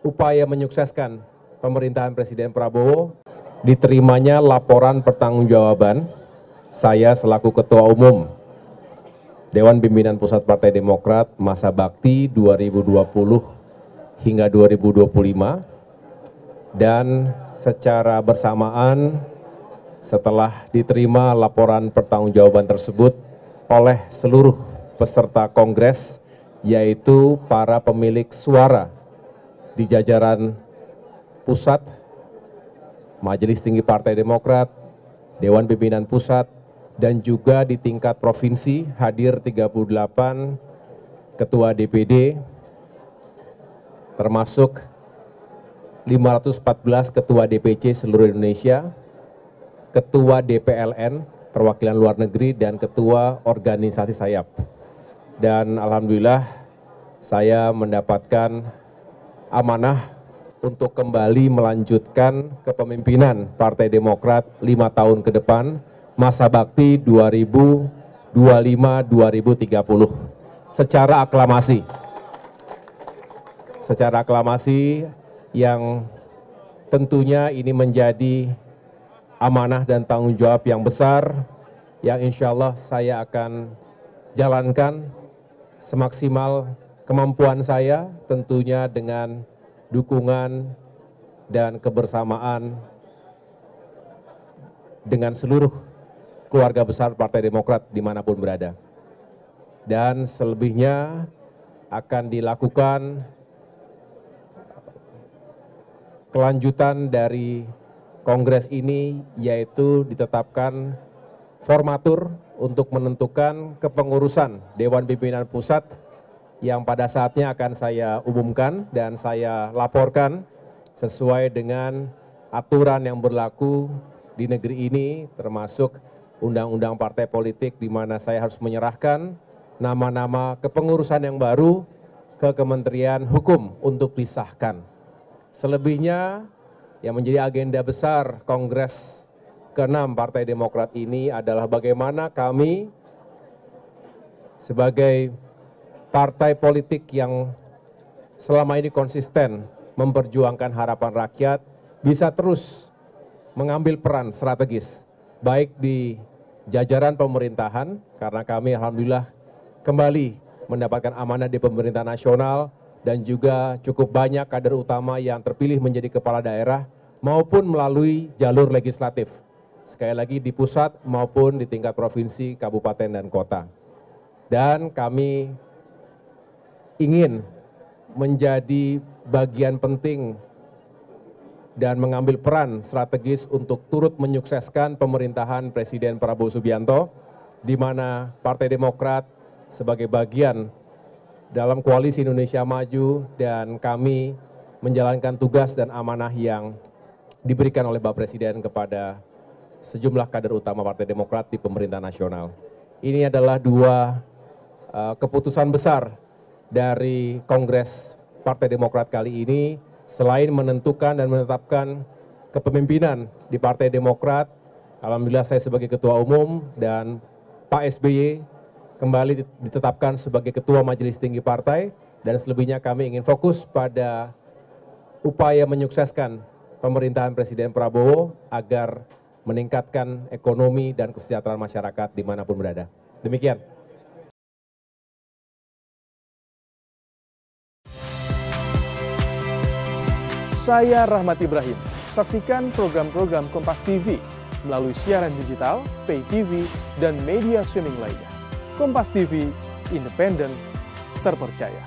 upaya menyukseskan pemerintahan Presiden Prabowo, diterimanya laporan pertanggungjawaban saya selaku Ketua Umum Dewan Pimpinan Pusat Partai Demokrat masa bakti 2020 hingga 2025, dan secara bersamaan setelah diterima laporan pertanggungjawaban tersebut oleh seluruh peserta Kongres, yaitu para pemilik suara di jajaran pusat, Majelis Tinggi Partai Demokrat, Dewan Pimpinan Pusat, dan juga di tingkat provinsi hadir 38 ketua DPD, termasuk 514 ketua DPC seluruh Indonesia, ketua DPLN, perwakilan luar negeri, dan ketua organisasi sayap. Dan alhamdulillah saya mendapatkan amanah untuk kembali melanjutkan kepemimpinan Partai Demokrat 5 tahun ke depan, masa bakti 2025-2030, secara aklamasi. Secara aklamasi yang tentunya ini menjadi amanah dan tanggung jawab yang besar yang insya Allah saya akan jalankan semaksimal kemampuan saya, tentunya dengan dukungan dan kebersamaan dengan seluruh keluarga besar Partai Demokrat dimanapun berada. Dan selebihnya akan dilakukan kelanjutan dari Kongres ini, yaitu ditetapkan formatur untuk menentukan kepengurusan Dewan Pimpinan Pusat yang pada saatnya akan saya umumkan dan saya laporkan sesuai dengan aturan yang berlaku di negeri ini, termasuk Undang-Undang Partai Politik, di mana saya harus menyerahkan nama-nama kepengurusan yang baru ke Kementerian Hukum untuk disahkan. Selebihnya yang menjadi agenda besar Kongres ke-6 Partai Demokrat ini adalah bagaimana kami sebagai partai politik yang selama ini konsisten memperjuangkan harapan rakyat bisa terus mengambil peran strategis, baik di jajaran pemerintahan, karena kami alhamdulillah kembali mendapatkan amanah di pemerintah nasional, dan juga cukup banyak kader utama yang terpilih menjadi kepala daerah maupun melalui jalur legislatif, sekali lagi di pusat maupun di tingkat provinsi, kabupaten, dan kota. Dan kami ingin menjadi bagian penting dan mengambil peran strategis untuk turut menyukseskan pemerintahan Presiden Prabowo Subianto, di mana Partai Demokrat sebagai bagian dalam Koalisi Indonesia Maju, dan kami menjalankan tugas dan amanah yang diberikan oleh Bapak Presiden kepada sejumlah kader utama Partai Demokrat di pemerintah nasional. Ini adalah dua keputusan besar dari Kongres Partai Demokrat kali ini. Selain menentukan dan menetapkan kepemimpinan di Partai Demokrat, alhamdulillah saya sebagai Ketua Umum dan Pak SBY kembali ditetapkan sebagai Ketua Majelis Tinggi Partai, dan selebihnya kami ingin fokus pada upaya menyukseskan pemerintahan Presiden Prabowo agar meningkatkan ekonomi dan kesejahteraan masyarakat dimanapun berada. Demikian. Saya Rahmat Ibrahim. Saksikan program-program Kompas TV melalui siaran digital, pay TV, dan media streaming lainnya. Kompas TV, independen, terpercaya.